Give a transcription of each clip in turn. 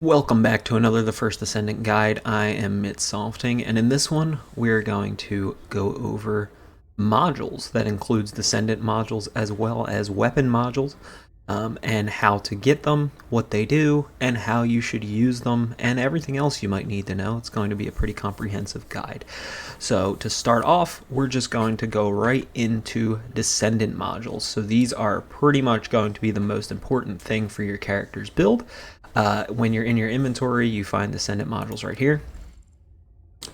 Welcome back to another The First Descendant guide. I am Mitsolfting, and in this one, we're going to go over modules. That includes Descendant modules as well as weapon modules, and how to get them, what they do, and how you should use them, and everything else you might need to know. It's going to be a pretty comprehensive guide. So to start off, we're just going to go right into Descendant modules. So these are pretty much going to be the most important thing for your character's build. When you're in your inventory, you find Descendant modules right here,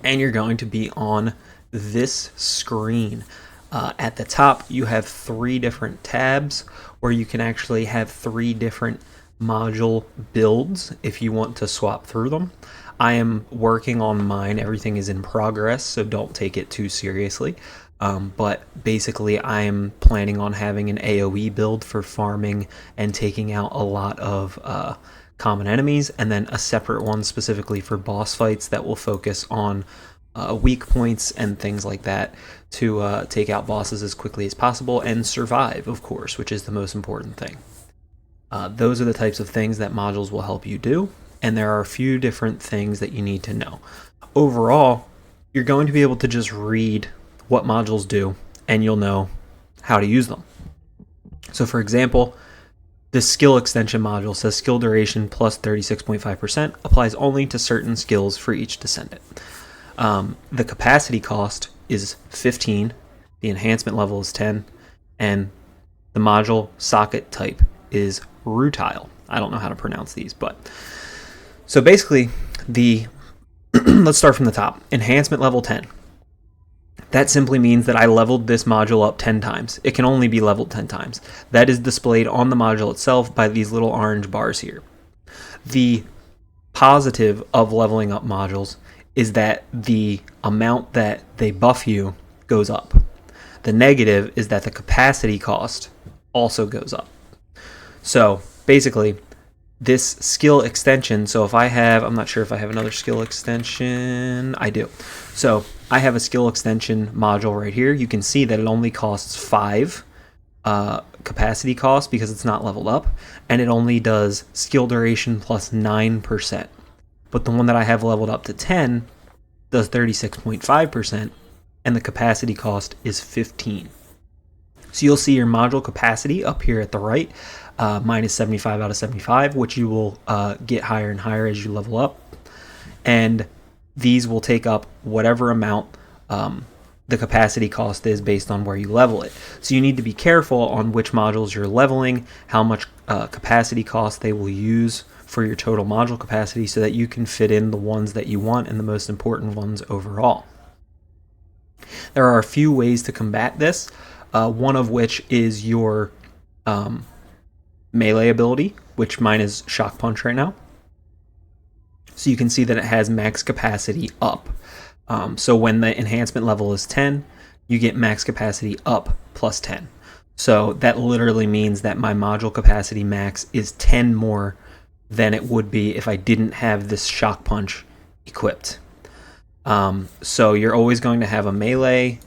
and you're going to be on this screen. At the top, you have three different tabs where you can actually have three different module builds if you want to swap through them. I am working on mine. Everything is in progress, so don't take it too seriously. But basically, I am planning on having an AoE build for farming and taking out a lot of common enemies, and then a separate one specifically for boss fights that will focus on weak points and things like that to take out bosses as quickly as possible and survive, of course, which is the most important thing. Those are the types of things that modules will help you do, and there are a few different things that you need to know. Overall, you're going to be able to just read what modules do, and you'll know how to use them. So for example, the skill extension module says skill duration plus 36.5% applies only to certain skills for each descendant. The capacity cost is 15, the enhancement level is 10, and the module socket type is rutile. I don't know how to pronounce these, but so basically let's start from the top. Enhancement level 10. That simply means that I leveled this module up 10 times. It can only be leveled 10 times. That is displayed on the module itself by these little orange bars here. The positive of leveling up modules is that the amount that they buff you goes up. The negative is that the capacity cost also goes up. So basically, this skill extension, so if I have, I'm not sure if I have another skill extension, I do. So I have a skill extension module right here. You can see that it only costs 5 capacity cost because it's not leveled up, and it only does skill duration plus 9%. But the one that I have leveled up to 10 does 36.5%, and the capacity cost is 15. So you'll see your module capacity up here at the right. Mine is 75 out of 75, which you will get higher and higher as you level up. And these will take up whatever amount the capacity cost is based on where you level it. So you need to be careful on which modules you're leveling, how much capacity cost they will use for your total module capacity so that you can fit in the ones that you want and the most important ones overall. There are a few ways to combat this, one of which is your melee ability, which mine is Shock Punch right now. So you can see that it has max capacity up. So when the enhancement level is 10, you get max capacity up plus 10. So that literally means that my module capacity max is 10 more than it would be if I didn't have this Shock Punch equipped. So you're always going to have a melee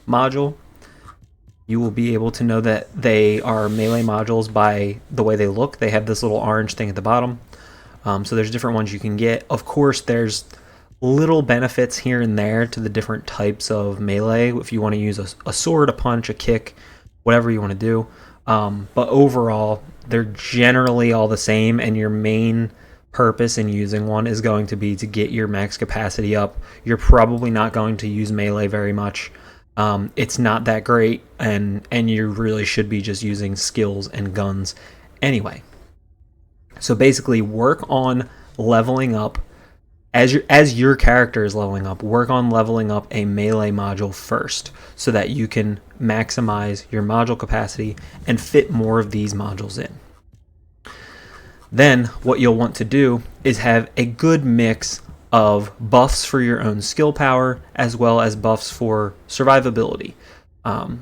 module. You will be able to know that they are melee modules by the way they look. They have this little orange thing at the bottom. So there's different ones you can get. Of course, there's little benefits here and there to the different types of melee. If you want to use a sword, a punch, a kick, whatever you want to do. But overall, they're generally all the same, and your main purpose in using one is going to be to get your max capacity up. You're probably not going to use melee very much. It's not that great, and you really should be just using skills and guns anyway. So basically, work on leveling up as your character is leveling up. Work on leveling up a melee module first, so that you can maximize your module capacity and fit more of these modules in. Then what you'll want to do is have a good mix of buffs for your own skill power as well as buffs for survivability.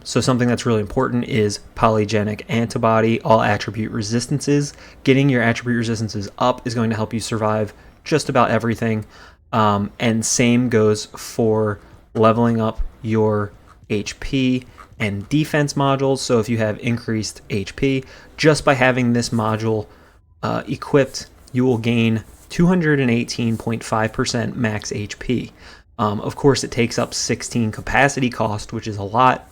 So something that's really important is polygenic antibody, all attribute resistances. Getting your attribute resistances up is going to help you survive just about everything. And same goes for leveling up your HP and defense modules. So if you have increased HP, just by having this module equipped you will gain 218.5% max HP. Of course, it takes up 16 capacity cost, which is a lot,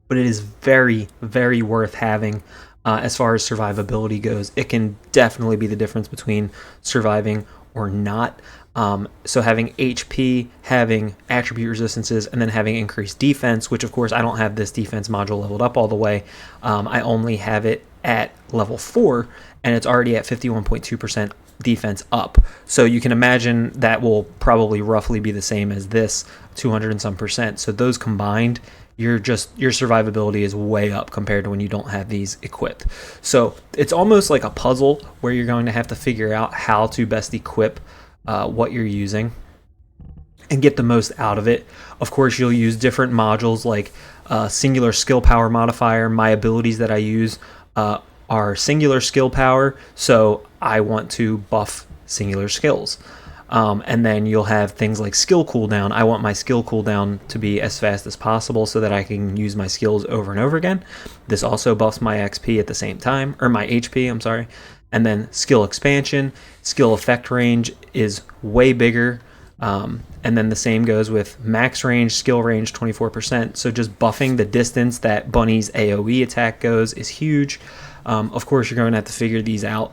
but it is very, very worth having. As far as survivability goes, it can definitely be the difference between surviving or not. So having HP, having attribute resistances, and then having increased defense, which of course I don't have this defense module leveled up all the way. I only have it at level 4, and it's already at 51.2% defense up. So you can imagine that will probably roughly be the same as this, 200 and some percent. So those combined, your survivability is way up compared to when you don't have these equipped. So it's almost like a puzzle where you're going to have to figure out how to best equip what you're using and get the most out of it. Of course, you'll use different modules like singular skill power modifier. My abilities that I use are singular skill power, so I want to buff singular skills. And then you'll have things like skill cooldown. I want my skill cooldown to be as fast as possible so that I can use my skills over and over again. This also buffs my XP at the same time, or my HP, I'm sorry. And then skill expansion, skill effect range is way bigger. And then the same goes with max range, skill range 24%. So just buffing the distance that Bunny's AoE attack goes is huge. Of course, you're going to have to figure these out,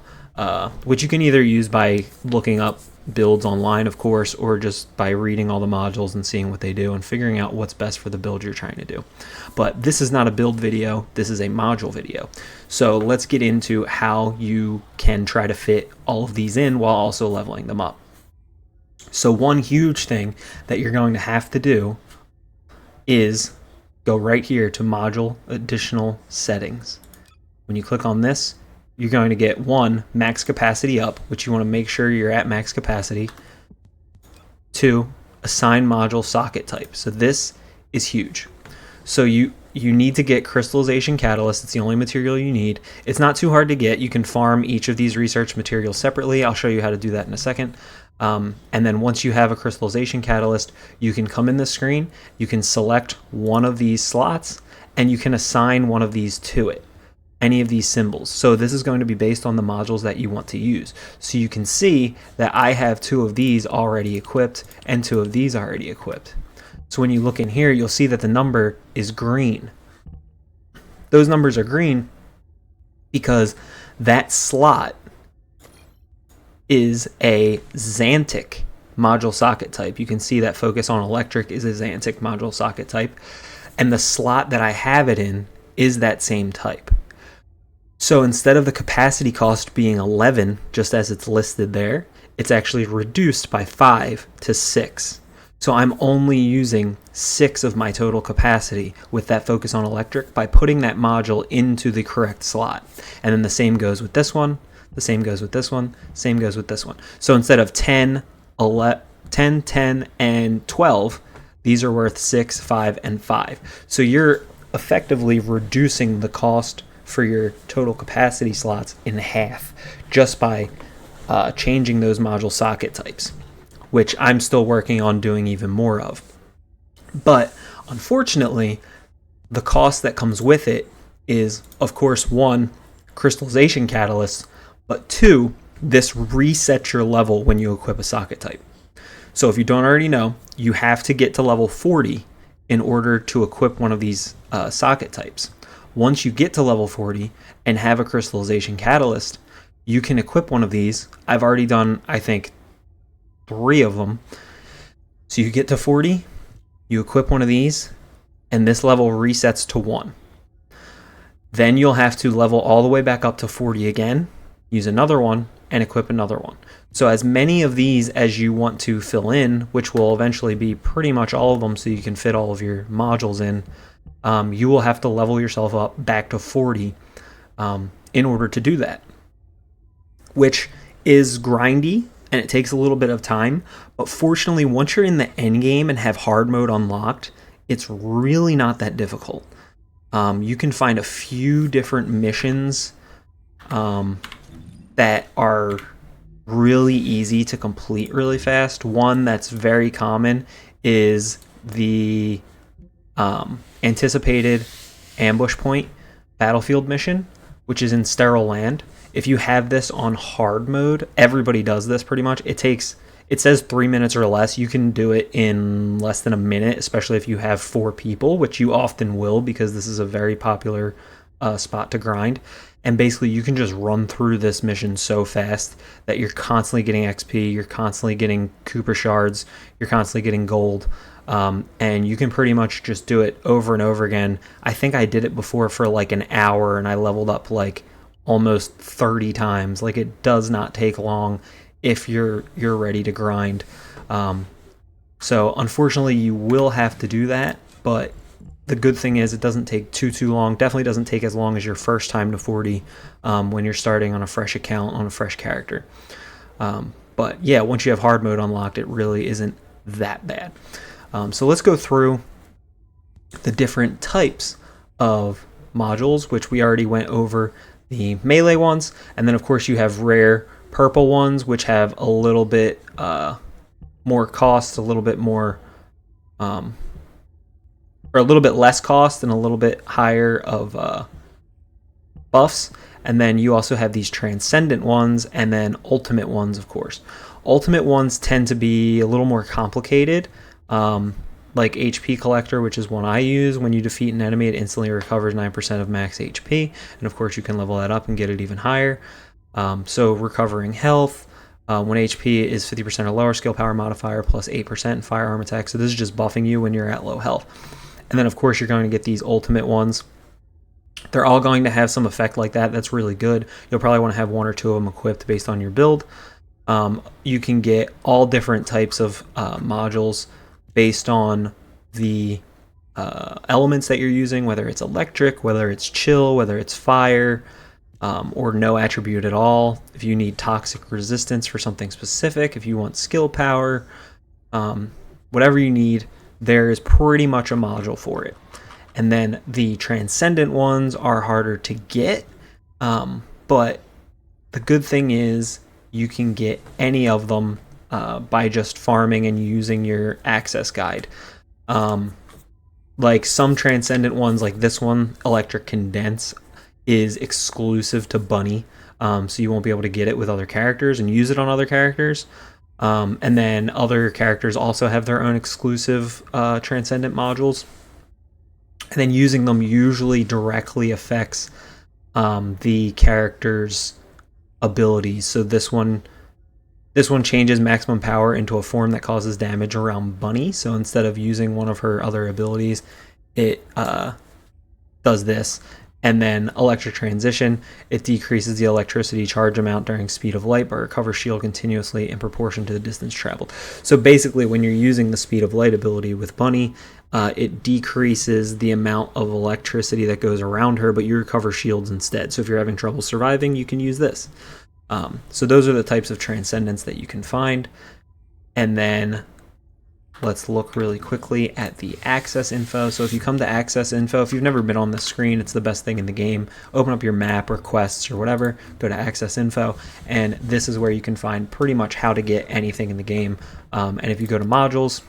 which you can either use by looking up builds online, of course, or just by reading all the modules and seeing what they do and figuring out what's best for the build you're trying to do. But this is not a build video, this is a module video. So let's get into how you can try to fit all of these in while also leveling them up. So one huge thing that you're going to have to do is go right here to module additional settings. When you click on this, you're going to get 1, max capacity up, which you want to make sure you're at max capacity. 2, assign module socket type. So this is huge. So you need to get crystallization catalyst. It's the only material you need. It's not too hard to get. You can farm each of these research materials separately. I'll show you how to do that in a second. And then once you have a crystallization catalyst, you can come in the screen, you can select one of these slots, and you can assign one of these to it. Any of these symbols. So this is going to be based on the modules that you want to use. So you can see that I have 2 of these already equipped and 2 of these already equipped. So when you look in here, you'll see that the number is green. Those numbers are green because that slot is a Xantic module socket type. You can see that focus on electric is a Xantic module socket type, and the slot that I have it in is that same type. So instead of the capacity cost being 11, just as it's listed there, it's actually reduced by 5 to 6. So I'm only using 6 of my total capacity with that focus on electric by putting that module into the correct slot. And then the same goes with this one, the same goes with this one, same goes with this one. So instead of 10, 10, and 12, these are worth 6, 5, and 5. So you're effectively reducing the cost for your total capacity slots in half just by changing those module socket types, which I'm still working on doing even more of. But unfortunately, the cost that comes with it is, of course, 1, crystallization catalysts, but 2, this resets your level when you equip a socket type. So if you don't already know, you have to get to level 40 in order to equip one of these socket types. Once you get to level 40 and have a crystallization catalyst, you can equip one of these. I've already done, I think, 3 of them. So you get to 40, you equip one of these, and this level resets to 1. Then you'll have to level all the way back up to 40 again, use another one, and equip another one. So as many of these as you want to fill in, which will eventually be pretty much all of them so you can fit all of your modules in, you will have to level yourself up back to 40 in order to do that, which is grindy and it takes a little bit of time. But fortunately, once you're in the end game and have hard mode unlocked, it's really not that difficult. You can find a few different missions that are really easy to complete really fast. One that's very common is the anticipated ambush point battlefield mission, which is in Sterile Land. if you have this on hard mode, everybody does this pretty much. It says 3 minutes or less. You can do it in less than a minute, especially if you have 4 people, which you often will because this is a very popular spot to grind. And basically, you can just run through this mission so fast that you're constantly getting XP, you're constantly getting Cooper shards, you're constantly getting gold, and you can pretty much just do it over and over again. I think I did it before for like an hour, and I leveled up like almost 30 times. Like, it does not take long if you're ready to grind. So unfortunately, you will have to do that, but the good thing is it doesn't take too long. Definitely doesn't take as long as your first time to 40 when you're starting on a fresh account on a fresh character. But yeah, once you have hard mode unlocked, it really isn't that bad. So let's go through the different types of modules, which we already went over the melee ones. And then of course you have rare purple ones, which have a little bit more cost, a little bit more or a little bit less cost and a little bit higher of buffs. And then you also have these transcendent ones and then ultimate ones, of course. Ultimate ones tend to be a little more complicated, like HP Collector, which is one I use. When you defeat an enemy, it instantly recovers 9% of max HP. And of course, you can level that up and get it even higher. So recovering health, when HP is 50% or lower, skill power modifier plus 8% in firearm attack. So this is just buffing you when you're at low health. And then, of course, you're going to get these ultimate ones. They're all going to have some effect like that. That's really good. You'll probably want to have 1 or 2 of them equipped based on your build. You can get all different types of modules based on the elements that you're using, whether it's electric, whether it's chill, whether it's fire, or no attribute at all. If you need toxic resistance for something specific, if you want skill power, whatever you need, there is pretty much a module for it. And then the transcendent ones are harder to get, but the good thing is you can get any of them by just farming and using your access guide. Like some transcendent ones, like this one, Electric Condense, is exclusive to Bunny, so you won't be able to get it with other characters and use it on other characters. And then other characters also have their own exclusive transcendent modules. And then using them usually directly affects the character's abilities. So this one changes maximum power into a form that causes damage around Bunny. So instead of using one of her other abilities, it does this. And then Electric Transition, it decreases the electricity charge amount during speed of light, but recovers shield continuously in proportion to the distance traveled. So basically, when you're using the speed of light ability with Bunny, it decreases the amount of electricity that goes around her, but you recover shields instead. So if you're having trouble surviving, you can use this. So those are the types of transcendence that you can find. And then let's look really quickly at the access info. So if you come to access info, if you've never been on this screen, it's the best thing in the game. Open up your map or quests or whatever, go to access info, and this is where you can find pretty much how to get anything in the game. And if you go to modules,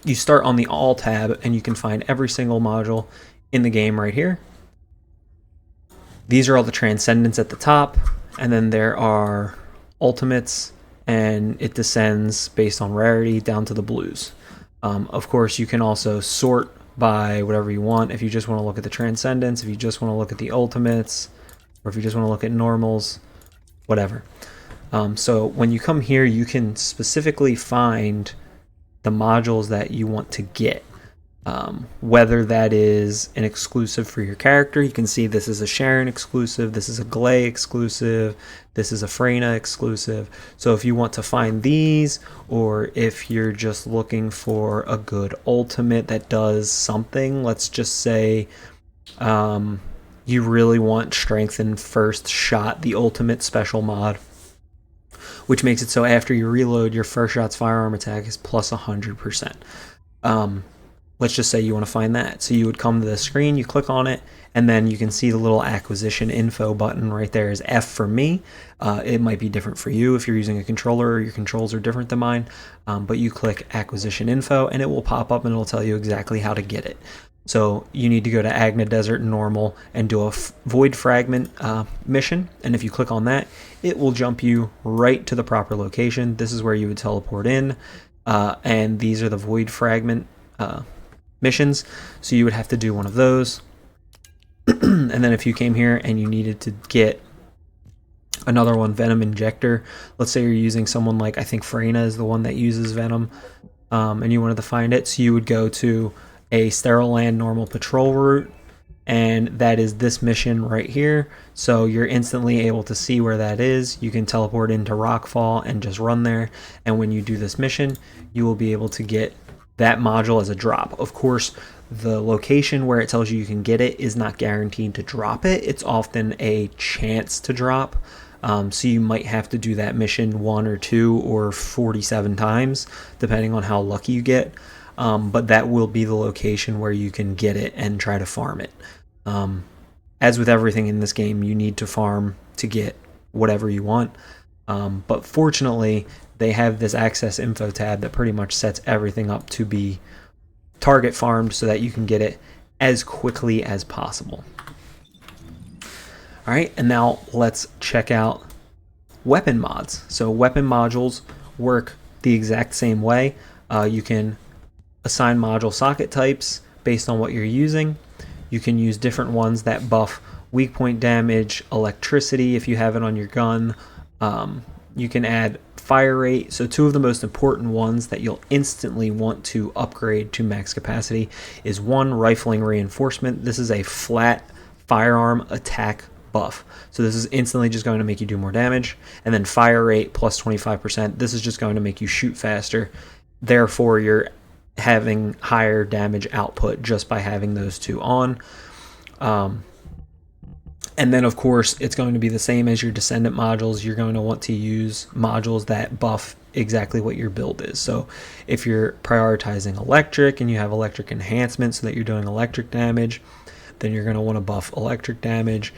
you start on the all tab and you can find every single module in the game right here. These are all the transcendents at the top, and then there are ultimates, and it descends based on rarity down to the blues. Of course, you can also sort by whatever you want. If you just want to look at the transcendents, if you just want to look at the ultimates, or if you just want to look at normals, whatever. So when you come here, you can specifically find the modules that you want to get. Whether that is an exclusive for your character. You can see this is a Sharon exclusive, this is a Glay exclusive, this is a Freyna exclusive. So if you want to find these, or if you're just looking for a good ultimate that does something, let's just say you really want Strengthen First Shot, the ultimate special mod, which makes it so after you reload, your first shot's firearm attack is plus 100%. Let's just say you want to find that. So you would come to the screen, you click on it, and then you can see the little acquisition info button right there is F for me. It might be different for you if you're using a controller or your controls are different than mine, but you click acquisition info and it will pop up and it'll tell you exactly how to get it. So you need to go to Agna Desert Normal and do a Void Fragment mission. And if you click on that, it will jump you right to the proper location. This is where you would teleport in. And these are the Void Fragment missions. So you would have to do one of those. And then if you came here and you needed to get another one, Venom Injector, let's say you're using someone like, I think Freyna is the one that uses Venom, and you wanted to find it, so you would go to a Sterile Land normal patrol route, and that is this mission right here. So you're instantly able to see where that is. You can teleport into Rockfall and just run there, and when you do this mission, you will be able to get that module as a drop. Of course, the location where it tells you can get it is not guaranteed to drop it. It's often a chance to drop. So you might have to do that mission 1 or 2 or 47 times, depending on how lucky you get. But that will be the location where you can get it and try to farm it. As with everything in this game, you need to farm to get whatever you want. But fortunately, they have this access info tab that pretty much sets everything up to be target farmed so that you can get it as quickly as possible. Alright, and now let's check out weapon mods. So weapon modules work the exact same way. You can assign module socket types based on what you're using. You can use different ones that buff weak point damage, electricity if you have it on your gun. You can add fire rate. So two of the most important ones that you'll instantly want to upgrade to max capacity is one, rifling reinforcement. This is a flat firearm attack buff. So this is instantly just going to make you do more damage. And then fire rate plus 25%. This is just going to make you shoot faster. Therefore, you're having higher damage output just by having those two on. And then, of course, it's going to be the same as your Descendant modules. You're going to want to use modules that buff exactly what your build is. So if you're prioritizing electric and you have electric enhancement so that you're doing electric damage, then you're going to want to buff electric damage.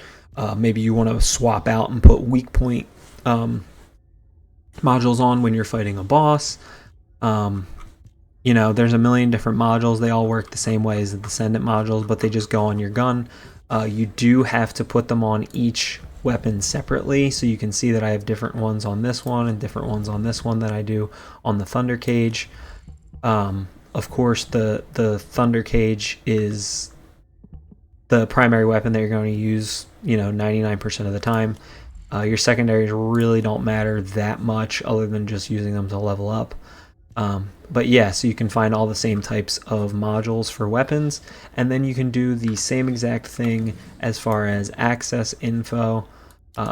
Maybe you want to swap out and put weak point modules on when you're fighting a boss. You know, there's a million different modules. They all work the same way as the Descendant modules, but they just go on your gun. You do have to put them on each weapon separately, so you can see that I have different ones on this one and different ones on this one than I do on the Thunder Cage. Of course, the Thunder Cage is the primary weapon that you're going to use, 99% of the time. Your secondaries really don't matter that much other than just using them to level up. But yeah, so you can find all the same types of modules for weapons, and then you can do the same exact thing as far as access info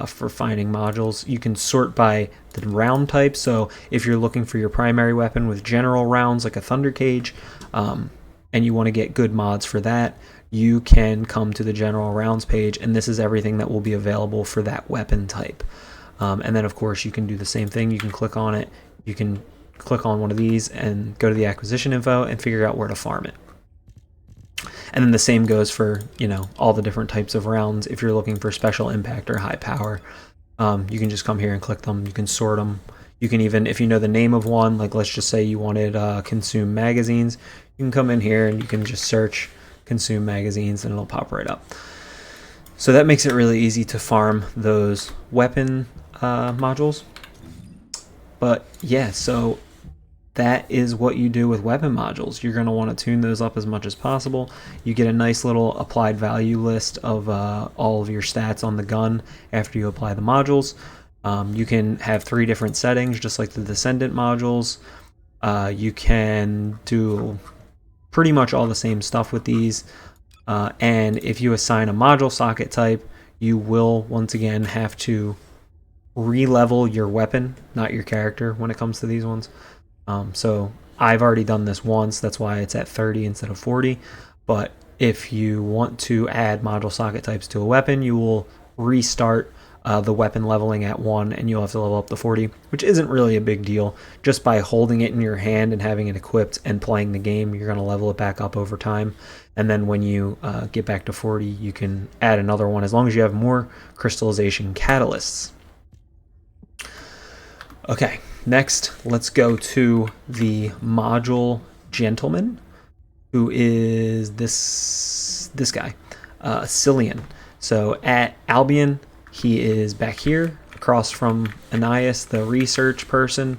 for finding modules. You can sort by the round type, so if you're looking for your primary weapon with general rounds like a Thunder Cage, and you want to get good mods for that, you can come to the general rounds page, and this is everything that will be available for that weapon type. And then of course you can do the same thing. You can click on it, you can click on one of these and go to the acquisition info and figure out where to farm it. And then the same goes for, all the different types of rounds. If you're looking for special impact or high power, you can just come here and click them. You can sort them. You can even, if you know the name of one, like let's just say you wanted consume magazines, you can come in here and you can just search consume magazines and it'll pop right up. So that makes it really easy to farm those weapon modules. But yeah, so that is what you do with weapon modules. You're going to want to tune those up as much as possible. You get a nice little applied value list of all of your stats on the gun after you apply the modules. You can have 3 different settings, just like the Descendant modules. You can do pretty much all the same stuff with these. And if you assign a module socket type, you will once again have to re-level your weapon, not your character, when it comes to these ones. So I've already done this once, that's why it's at 30 instead of 40. But if you want to add module socket types to a weapon, you will restart the weapon leveling at 1 and you'll have to level up to 40, which isn't really a big deal. Just by holding it in your hand and having it equipped and playing the game, you're going to level it back up over time. And then when you get back to 40, you can add another one as long as you have more crystallization catalysts. Okay, next let's go to the module gentleman. who is this guy, Cillian. So at Albion, he is back here across from Anais, the research person.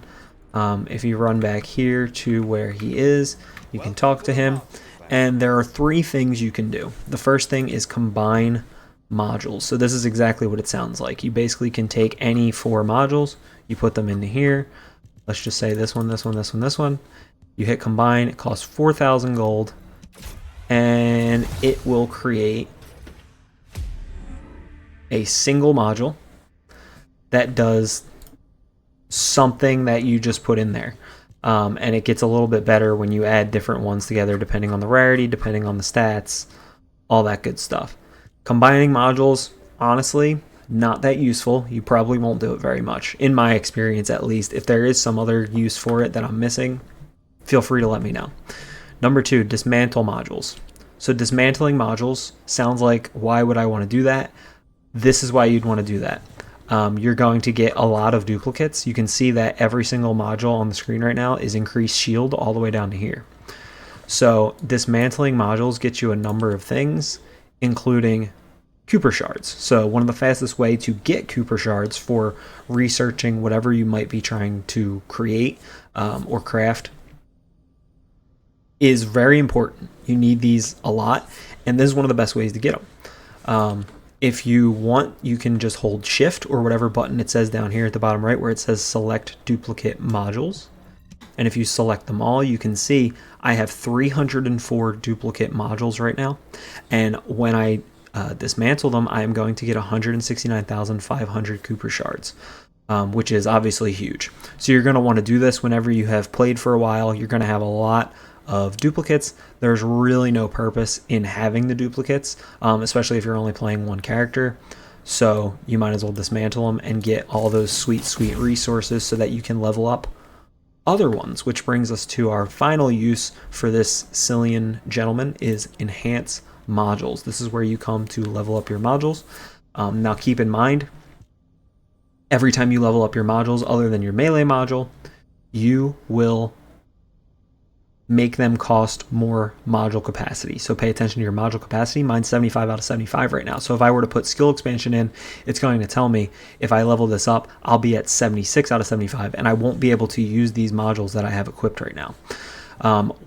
If you run back here to where he is, you can talk to him. And there are 3 things you can do. The first thing is combine modules. So this is exactly what it sounds like. You basically can take any 4 modules, you put them into here. Let's just say this one, this one, this one, this one. You hit combine, it costs 4,000 gold, and it will create a single module that does something that you just put in there. And it gets a little bit better when you add different ones together, depending on the rarity, depending on the stats, all that good stuff. Combining modules, honestly, not that useful. You probably won't do it very much, in my experience at least. If there is some other use for it that I'm missing, feel free to let me know. Number 2, dismantle modules. So dismantling modules sounds like, why would I want to do that? This is why you'd want to do that. You're going to get a lot of duplicates. You can see that every single module on the screen right now is increased shield all the way down to here. So dismantling modules gets you a number of things, including Cooper shards. So one of the fastest way to get Cooper shards for researching whatever you might be trying to create or craft is very important. You need these a lot, and this is one of the best ways to get them. If you want, you can just hold shift or whatever button it says down here at the bottom right where it says select duplicate modules. And if you select them all, you can see I have 304 duplicate modules right now. And when I dismantle them, I am going to get 169,500 Cooper shards, which is obviously huge. So you're going to want to do this whenever you have played for a while. You're going to have a lot of duplicates. There's really no purpose in having the duplicates, especially if you're only playing one character. So you might as well dismantle them and get all those sweet, sweet resources so that you can level up other ones, which brings us to our final use for this Cillian gentleman is enhance modules. This is where you come to level up your modules. Now keep in mind, every time you level up your modules other than your melee module, you will make them cost more module capacity. So pay attention to your module capacity. Mine's 75 out of 75 right now. So if I were to put skill expansion in, it's going to tell me if I level this up, I'll be at 76 out of 75, and I won't be able to use these modules that I have equipped right now.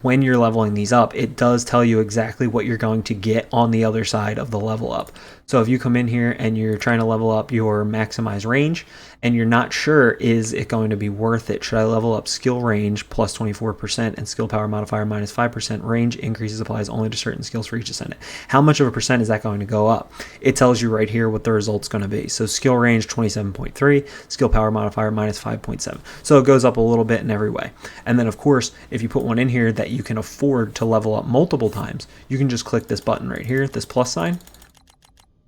When you're leveling these up, it does tell you exactly what you're going to get on the other side of the level up. So if you come in here and you're trying to level up your maximize range and you're not sure, is it going to be worth it? Should I level up skill range plus 24% and skill power modifier minus 5%? Range increases applies only to certain skills for each descendant. How much of a percent is that going to go up? It tells you right here what the result's going to be. So skill range 27.3, skill power modifier minus 5.7. So it goes up a little bit in every way. And then of course, if you put one in here that you can afford to level up multiple times, you can just click this button right here, this plus sign,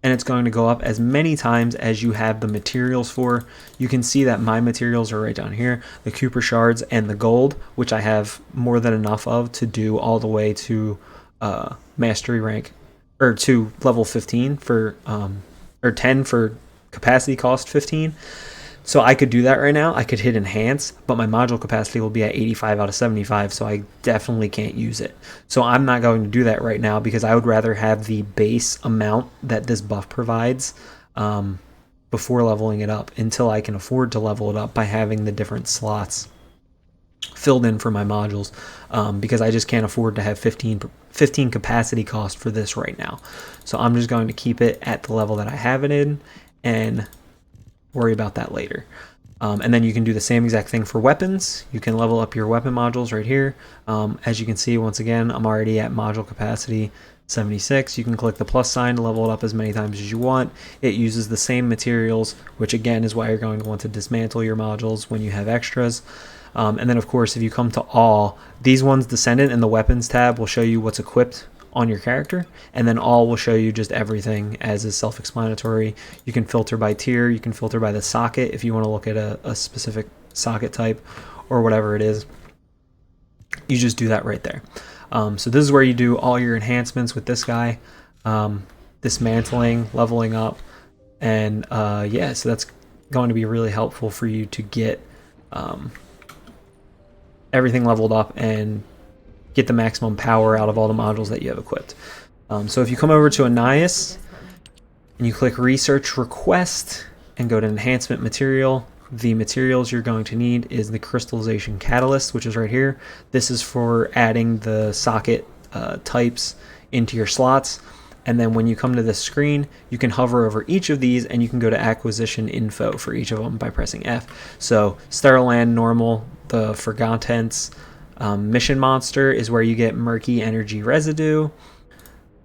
and it's going to go up as many times as you have the materials for. You can see that my materials are right down here, the Cooper shards and the gold, which I have more than enough of to do all the way to mastery rank, or to level 15 for, or 10 for capacity cost 15. So I could do that right now. I could hit enhance, but my module capacity will be at 85 out of 75, so I definitely can't use it. So I'm not going to do that right now because I would rather have the base amount that this buff provides before leveling it up until I can afford to level it up by having the different slots filled in for my modules, because I just can't afford to have 15 capacity cost for this right now. So I'm just going to keep it at the level that I have it in and worry about that later. And then you can do the same exact thing for weapons. You can level up your weapon modules right here. As you can see, once again, I'm already at module capacity 76. You can click the plus sign to level it up as many times as you want. It uses the same materials, which again is why you're going to want to dismantle your modules when you have extras. And then of course, if you come to all, these ones, Descendant and the weapons tab will show you what's equipped on your character, and then all will show you just everything as is self-explanatory. You can filter by tier, you can filter by the socket if you want to look at a specific socket type or whatever it is. You just do that right there. So this is where you do all your enhancements with this guy, dismantling, leveling up, and yeah, so that's going to be really helpful for you to get everything leveled up and get the maximum power out of all the modules that you have equipped. So if you come over to Anais and you click Research Request and go to Enhancement Material, the materials you're going to need is the Crystallization Catalyst, which is right here. This is for adding the socket types into your slots. And then when you come to this screen, you can hover over each of these and you can go to acquisition info for each of them by pressing F. So Sterile Land Normal, the Forgottents Mission Monster is where you get Murky Energy Residue.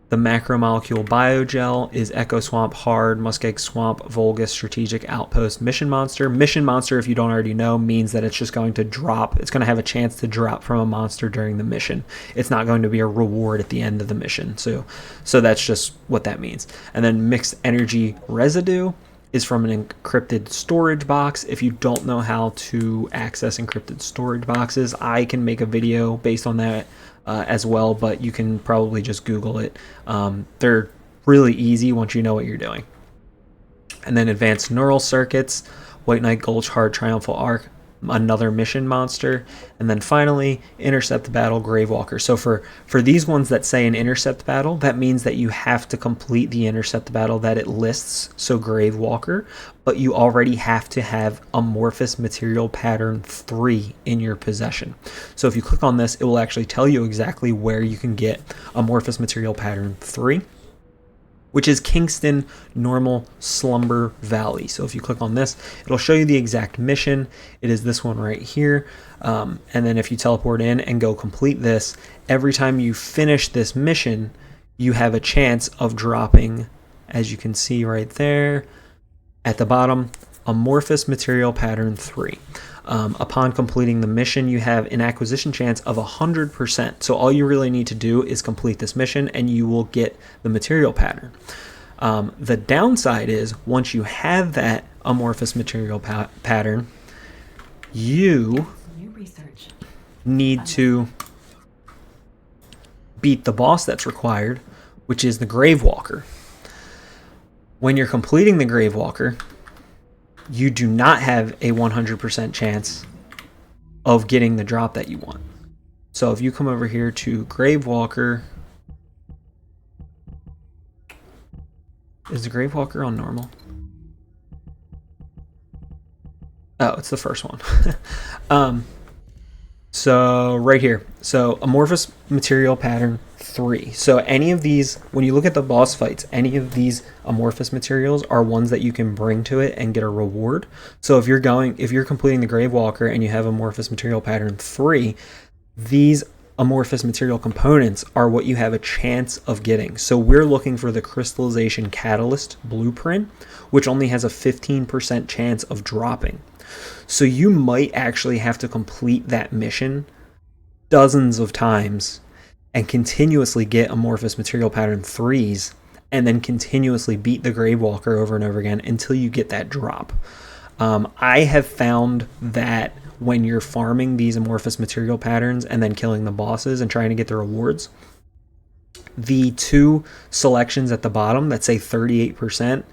The Macromolecule Biogel is Echo Swamp Hard, Muskeg Swamp, Volgus Strategic Outpost Mission Monster. Mission Monster, if you don't already know, means that it's just going to drop. It's going to have a chance to drop from a monster during the mission. It's not going to be a reward at the end of the mission. So that's just what that means. And then Mixed Energy Residue is from an encrypted storage box. If you don't know how to access encrypted storage boxes, I can make a video based on that as well, but you can probably just Google it. They're really easy once you know what you're doing. And then Advanced Neural Circuits, White Knight Gulch Hard Triumphal Arc, another mission monster, and then finally Intercept Battle Gravewalker. So for these ones that say an Intercept Battle, that means that you have to complete the Intercept Battle that it lists, so Gravewalker, but you already have to have Amorphous Material Pattern 3 in your possession. So if you click on this, it will actually tell you exactly where you can get Amorphous Material Pattern 3, which is Kingston Normal Slumber Valley. So if you click on this, it'll show you the exact mission. It is this one right here. And then if you teleport in and go complete this, every time you finish this mission, you have a chance of dropping, as you can see right there at the bottom, Amorphous Material Pattern 3. Upon completing the mission, you have an acquisition chance of 100%. So all you really need to do is complete this mission and you will get the material pattern. The downside is once you have that amorphous material pattern, you need to beat the boss that's required, which is the Gravewalker. When you're completing the Gravewalker, you do not have a 100% chance of getting the drop that you want. So if you come over here to Gravewalker, is the Gravewalker on normal? Oh, it's the first one. So right here, so Amorphous Material Pattern 3. So any of these, when you look at the boss fights, any of these amorphous materials are ones that you can bring to it and get a reward. So if you're completing the Gravewalker and you have Amorphous Material Pattern 3, these amorphous material components are what you have a chance of getting. So we're looking for the Crystallization Catalyst blueprint, which only has a 15% chance of dropping. So you might actually have to complete that mission dozens of times and continuously get Amorphous Material Pattern 3s and then continuously beat the Gravewalker over and over again until you get that drop. I have found that when you're farming these amorphous material patterns and then killing the bosses and trying to get the rewards, the two selections at the bottom that say 38%,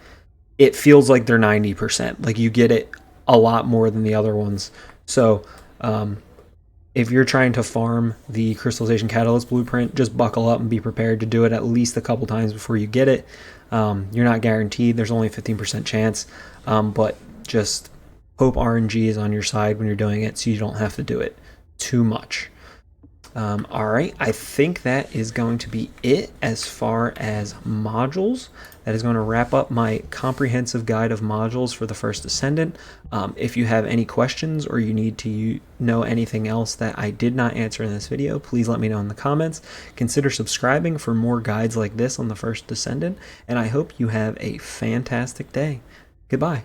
it feels like they're 90%. Like you get it a lot more than the other ones. So if you're trying to farm the Crystallization Catalyst blueprint, just buckle up and be prepared to do it at least a couple times before you get it. You're not guaranteed. There's only a 15% chance, but just hope RNG is on your side when you're doing it so you don't have to do it too much. All right, I think that is going to be it as far as modules. That is going to wrap up my comprehensive guide of modules for the First Descendant. If you have any questions or you need to know anything else that I did not answer in this video, please let me know in the comments. Consider subscribing for more guides like this on the First Descendant, and I hope you have a fantastic day. Goodbye.